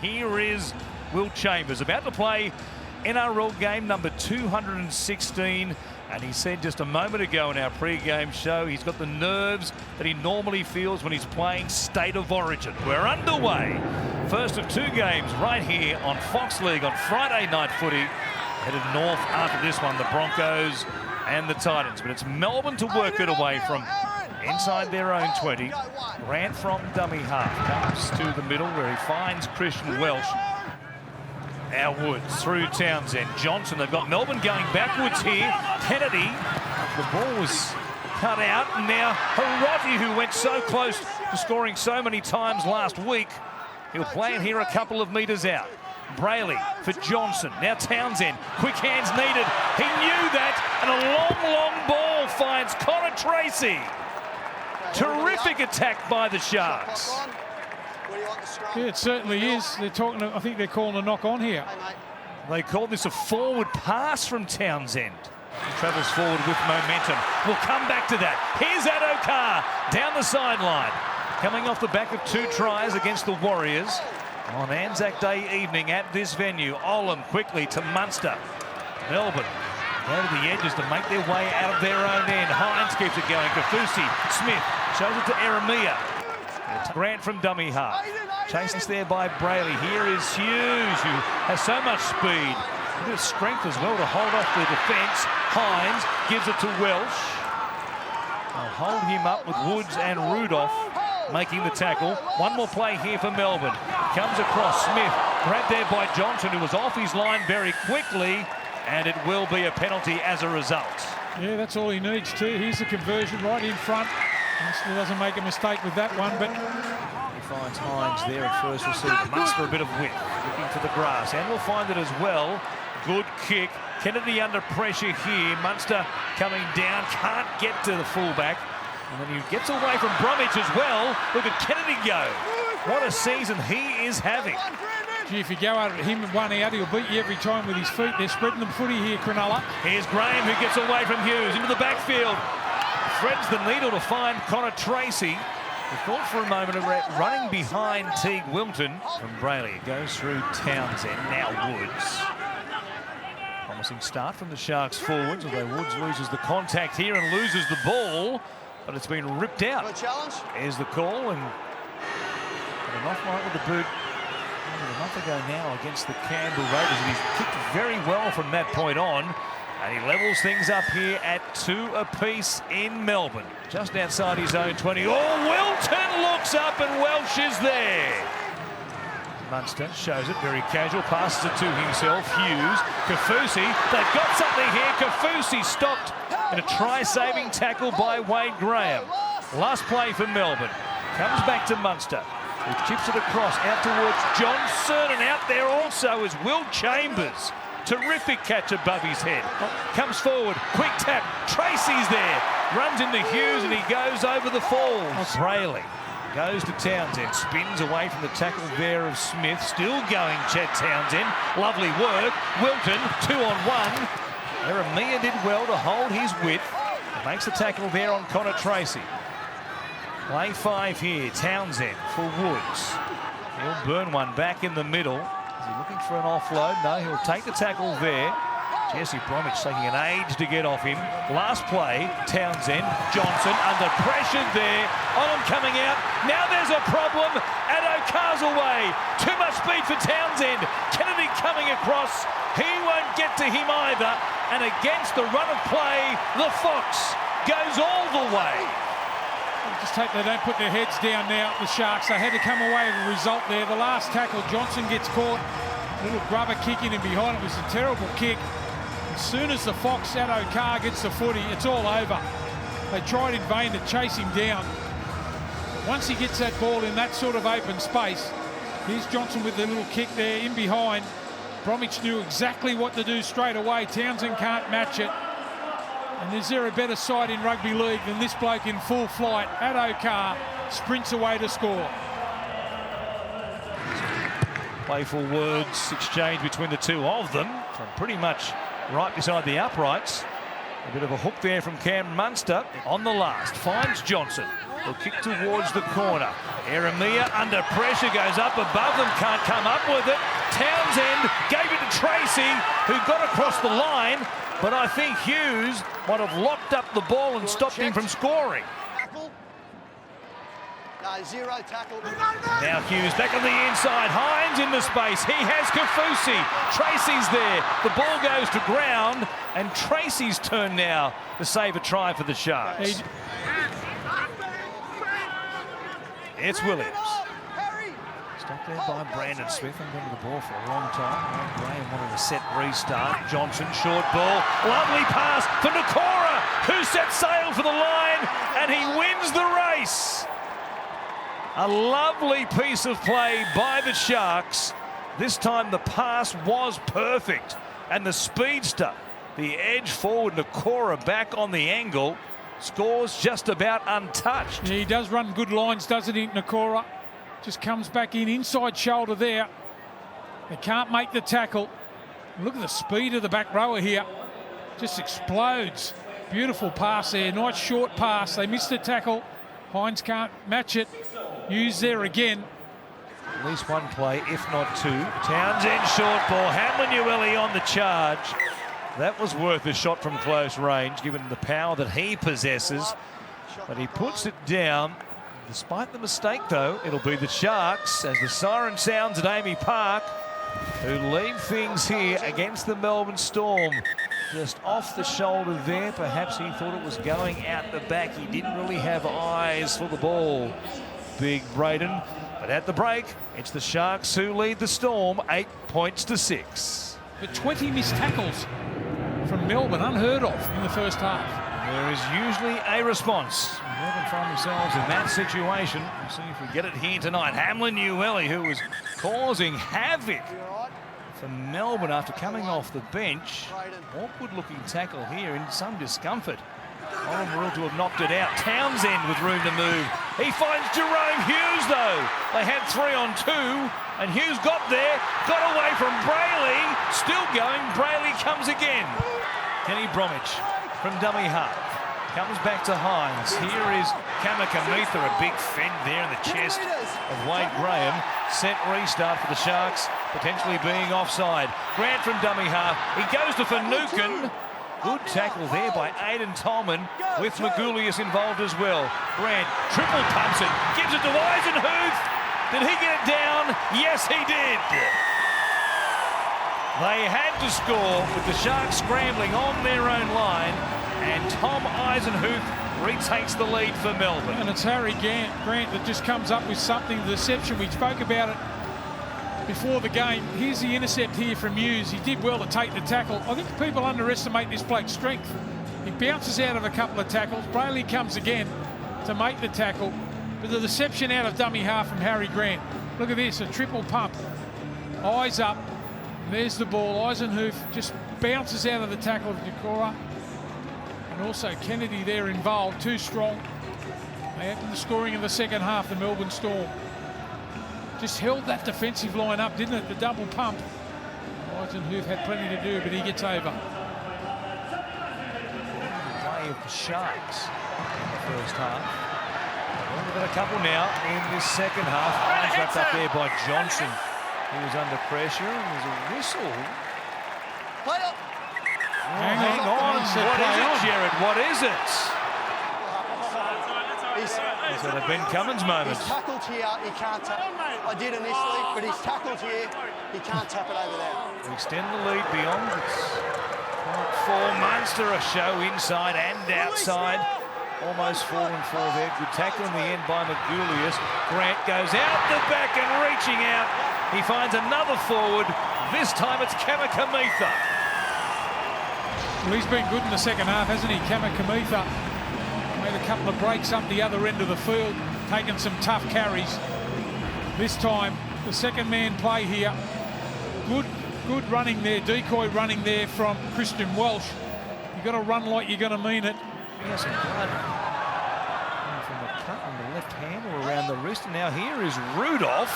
Here is Will Chambers about to play NRL game number 216. And he said just a moment ago in our pre-game show, he's got the nerves that he normally feels when he's playing State of Origin. We're underway. First of two games right here on Fox League on Friday Night Footy. Headed north after this one, the Broncos and the Titans. But it's Melbourne to work it away from inside their own 20. Grant from dummy half comes to the middle where he finds Christian Welch. Now Woods through Townsend. Johnson, they've got Melbourne going backwards here. Kennedy, the ball was cut out. And now Hiroti, who went so close to scoring so many times last week, he'll play it here a couple of metres out. Brayley for Johnson. Now Townsend, quick hands needed. He knew that, and a long ball finds Connor Tracy. Terrific attack by the Sharks. Yeah, it certainly is. They're talking. I think they're calling a knock on here. They called this a forward pass from Townsend. He travels forward with momentum. We'll come back to that. Here's Addo-Carr down the sideline, coming off the back of two tries against the Warriors on Anzac Day evening at this venue. Olam quickly to Munster. Melbourne down to the edges to make their way out of their own end. Hines keeps it going. Kafusi, Smith shows it to Eremia. Grant from dummy half. Chased there by Brayley. Here is Hughes, who has so much speed. A bit of strength as well to hold off the defence. Hines gives it to Welsh. They'll hold him up with Woods and Rudolph making the tackle. One more play here for Melbourne. Comes across Smith. Grabbed there by Johnson, who was off his line very quickly. And it will be a penalty as a result. Yeah, that's all he needs too. Here's the conversion right in front. He doesn't make a mistake with that one, but he finds Hines there at first receiver. Munster a bit of width, looking for the grass, and we'll find it as well. Good kick. Kennedy under pressure here. Munster coming down, can't get to the fullback, and then he gets away from Bromwich as well. Look at Kennedy go. What a season he is having. Gee, if you go at him one out, he'll beat you every time with his feet. They're spreading them footy here, Cronulla. Here's Graham, who gets away from Hughes into the backfield. Threads the needle to find Connor Tracy. We thought for a moment of running behind Teague Wilton from Brayley. It goes through Townsend, now Woods. Promising start from the Sharks forwards, although Woods loses the contact here and loses the ball, but it's been ripped out. There's the call, and an off-right with the boot a month ago now against the Canberra Raiders, and he's kicked very well from that point on. And he levels things up here at 2 apiece in Melbourne. Just outside his own 20. Oh, Wilton looks up and Welsh is there. Munster shows it very casual, passes it to himself. Hughes, Kafusi, they've got something here. Kafusi stopped in a try-saving tackle by Wade Graham. Last play for Melbourne. Comes back to Munster, who chips it across out towards Johnson, and out there also is Will Chambers. Terrific catch above his head. Comes forward, quick tap. Tracy's there. Runs into Hughes and he goes over the falls. Brayley goes to Townsend. Spins away from the tackle there of Smith. Still going, Chet Townsend. Lovely work. Wilton, 2-on-1. Eremia did well to hold his width. Makes the tackle there on Connor Tracy. Play 5 here. Townsend for Woods. He'll burn one back in the middle. Is he looking for an offload? No, he'll take the tackle there. Jesse Bromwich taking an age to get off him. Last play, Townsend, Johnson under pressure there. Olam coming out. Now there's a problem. Addo-Carr's away. Too much speed for Townsend. Kennedy coming across. He won't get to him either. And against the run of play, the Fox goes all the way. Just hope they don't put their heads down now, the Sharks. They had to come away with a result there. The last tackle, Johnson gets caught. A little grubber kicking him behind. It was a terrible kick. As soon as the Fox, Addo-Carr, gets the footy, it's all over. They tried in vain to chase him down. Once he gets that ball in that sort of open space, here's Johnson with the little kick there in behind. Bromwich knew exactly what to do straight away. Townsend can't match it. And is there a better side in rugby league than this bloke in full flight? Addo-Carr sprints away to score. Playful words exchanged between the two of them from pretty much right beside the uprights. A bit of a hook there from Cam Munster on the last. Finds Johnson. He'll kick towards the corner. Eremia under pressure, goes up above them, can't come up with it. Townsend gave it to Tracy, who got across the line, but I think Hughes might have locked up the ball and stopped him from scoring. No, zero tackle. Now Hughes back on the inside, Hines in the space, he has Kafusi, Tracy's there, the ball goes to ground, and Tracy's turn now to save a try for the Sharks. It's Williams. Stopped there by Brandon Smith, and been to the ball for a long time. Graham wanted a set restart. Johnson, short ball, lovely pass for Addo-Carr, who set sail for the line, and he wins the race. A lovely piece of play by the Sharks. This time the pass was perfect, and the speedster, the edge forward, Addo-Carr back on the angle, scores just about untouched. He does run good lines, doesn't he, Addo-Carr? Just comes back in, inside shoulder there. They can't make the tackle. Look at the speed of the back rower here. Just explodes. Beautiful pass there, nice short pass. They missed the tackle. Hines can't match it. Hughes there again. At least one play, if not two. Townsend short ball, Hamlin-Uele on the charge. That was worth a shot from close range, given the power that he possesses. But he puts it down. Despite the mistake, though, it'll be the Sharks, as the siren sounds at Amy Park, who lead things here against the Melbourne Storm. Just off the shoulder there. Perhaps he thought it was going out the back. He didn't really have eyes for the ball, Big Braden. But at the break, it's the Sharks who lead the Storm 8 points to 6. The 20 missed tackles from Melbourne, unheard of in the first half. There is usually a response. Melbourne find themselves in that situation. We'll see if we get it here tonight. Hamlin-Uele, who was causing havoc for Melbourne after coming off the bench. Awkward-looking tackle here in some discomfort. Oramuru to have knocked it out. Townsend with room to move. He finds Jerome Hughes, though. They had 3 on 2, and Hughes got there, got away from Brayley. Still going. Brayley comes again. Kenny Bromwich from dummy half. Comes back to Hines. Here is Kamikamica, a big fend there in the chest of Wade Graham. Set restart for the Sharks, potentially being offside. Grant from dummy half. He goes to Finucane. Good tackle there by Aidan Tolman, with Magulius involved as well. Grant triple pumps it, gives it to Eisenhuth. Did he get it down? Yes, he did. They had to score with the Sharks scrambling on their own line, and Tom Eisenhuth retakes the lead for Melbourne. And it's Harry Grant that just comes up with something, the deception. We spoke about it before the game. Here's the intercept here from Hughes. He did well to take the tackle. I think people underestimate this bloke's strength. He bounces out of a couple of tackles. Brayley comes again to make the tackle. But the deception out of dummy half from Harry Grant. Look at this, a triple pump. Eyes up. There's the ball. Eisenhuth just bounces out of the tackle of Addo-Carr. And also Kennedy there involved, too strong. They opened the scoring in the second half, the Melbourne Storm. Just held that defensive line up, didn't it? The double pump. Eisenhuth had plenty to do, but he gets over. The play of the Sharks in the first half. We've got a couple now in this second half. Hines wrapped up there by Johnson. He was under pressure, and there's a whistle. Play up. Hang on. What is it, Jared? What is it? Is that a Ben Cummins moment? He's tackled here, he can't tap. I did initially, but he's tackled here, he can't tap it over there. To extend the lead beyond. It's 4 Munster, a show inside and outside. Almost 4 and 4 there. Good tackle in the end by Magulius. Grant goes out the back and reaching out. He finds another forward. This time it's Kamikamica. Well, he's been good in the second half, hasn't he? Kamikamica made a couple of breaks up the other end of the field, taking some tough carries. This time, the second man play here. Good running there, decoy running there from Christian Welsh. You've got to run like you're going to mean it. He has some blood from the cut on the left hand or around the wrist. And now here is Rudolph,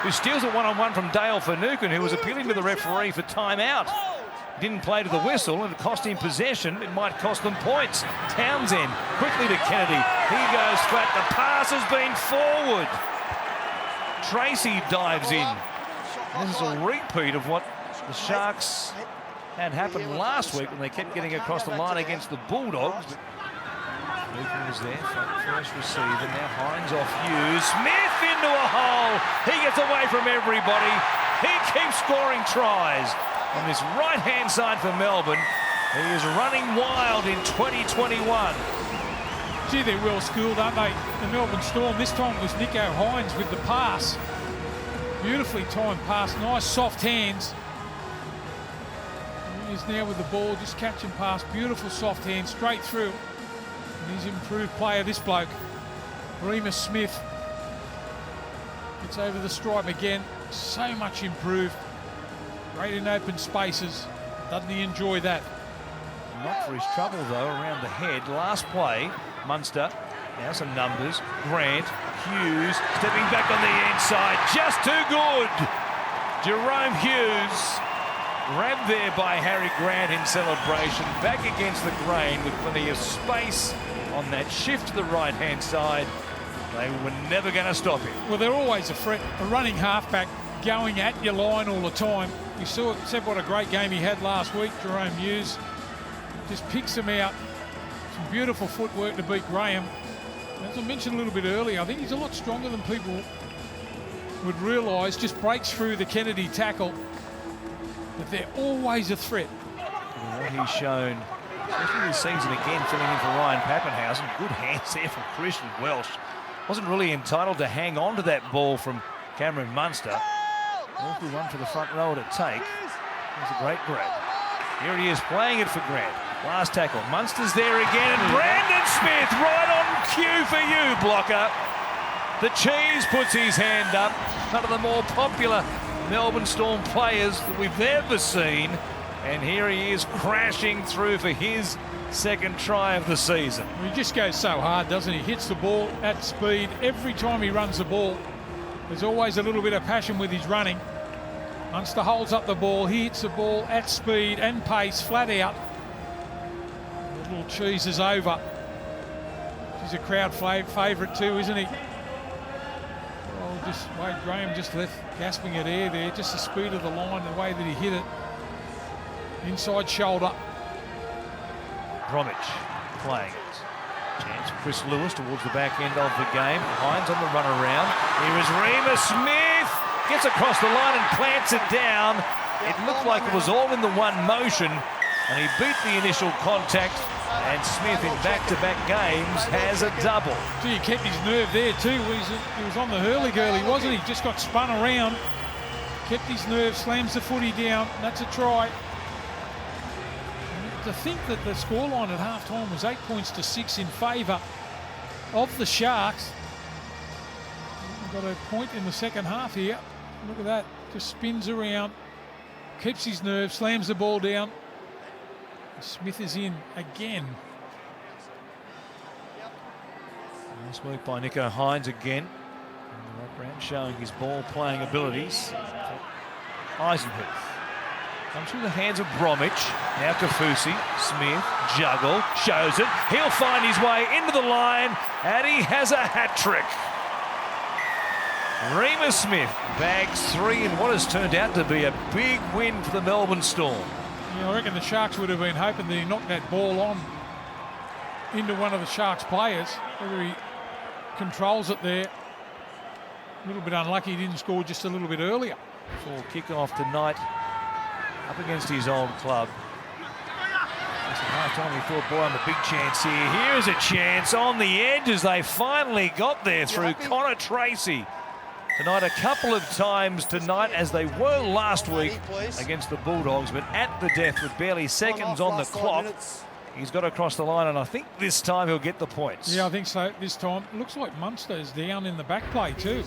who steals a one-on-one from Dale Finucane, who was appealing to the referee for timeout. Didn't play to the whistle, and it cost him possession. It might cost them points. Townsend quickly to Kennedy. He goes flat. The pass has been forward. Tracy dives in. This is a repeat of what the Sharks had happened last week when they kept getting across the line against the Bulldogs. Lucan was there, first receiver. Now Hines off Hughes. Smith into a hole. He gets away from everybody. He keeps scoring tries. On this right-hand side for Melbourne, he is running wild in 2021. Gee, they're well schooled, aren't they? The Melbourne Storm. This time it was Nico Hines with the pass. Beautifully timed pass. Nice soft hands. He is now with the ball, just catching pass. Beautiful soft hands straight through. And he's improved player, this bloke. Remus Smith gets over the stripe again. So much improved. Great in open spaces. Doesn't he enjoy that? Not for his trouble, though, around the head. Last play, Munster. Now some numbers. Grant, Hughes, stepping back on the inside. Just too good. Jerome Hughes, grabbed there by Harry Grant in celebration. Back against the grain with plenty of space on that shift to the right-hand side. They were never going to stop him. Well, they're always a threat. A running halfback going at your line all the time. You said what a great game he had last week, Jerome Hughes. Just picks him out. Some beautiful footwork to beat Graham. As I mentioned a little bit earlier, I think he's a lot stronger than people would realise. Just breaks through the Kennedy tackle. But they're always a threat. What he's shown, especially this season again, filling in for Ryan Pappenhausen. Good hands there from Christian Welsh. Wasn't really entitled to hang on to that ball from Cameron Munster. Awful one for the front row to take. That's a great grab. Here he is playing it for Grant. Last tackle. Munster's there again, and Brandon Smith right on cue for you, blocker. The Cheese puts his hand up. One of the more popular Melbourne Storm players that we've ever seen. And here he is crashing through for his second try of the season. He just goes so hard, doesn't he? Hits the ball at speed. Every time he runs the ball, there's always a little bit of passion with his running. Munster holds up the ball. He hits the ball at speed and pace, flat out. The little Cheese is over. He's a crowd favourite too, isn't he? Well, just Wade Graham just left gasping at air there. Just the speed of the line, the way that he hit it. Inside shoulder. Bromwich playing it. Chance for Chris Lewis towards the back end of the game. Hines on the run around. Here is Remus Smith. Gets across the line and plants it down. It looked like it was all in the one motion, and he beat the initial contact. And Smith in back-to-back games has a double. Gee, he kept his nerve there too. He was on the hurly-gurly, wasn't he? Just got spun around. Kept his nerve, slams the footy down. That's a try. To think that the scoreline at half-time was 8 points to 6 in favour of the Sharks. We've got a point in the second half here. Look at that. Just spins around, keeps his nerve, slams the ball down. Smith is in again. Nice work by Nico Hines again. Brown showing his ball-playing abilities. Eisenhuth comes through the hands of Bromwich. Now Kafusi, Smith, juggle, shows it. He'll find his way into the line, and he has a hat-trick. Remus Smith bags 3 in what has turned out to be a big win for the Melbourne Storm. Yeah, I reckon the Sharks would have been hoping that he knocked that ball on into one of the Sharks players. Whether he controls it there. A little bit unlucky he didn't score just a little bit earlier. Before kick-off tonight, up against his old club. At half-time he thought, boy, I'm a big chance here. Here's a chance on the edge as they finally got there through Connor Tracy. Tonight, a couple of times tonight, as they were last week against the Bulldogs, but at the death with barely seconds on the clock. He's got across the line, and I think this time he'll get the points. Yeah, I think so this time. It looks like Munster is down in the back play too.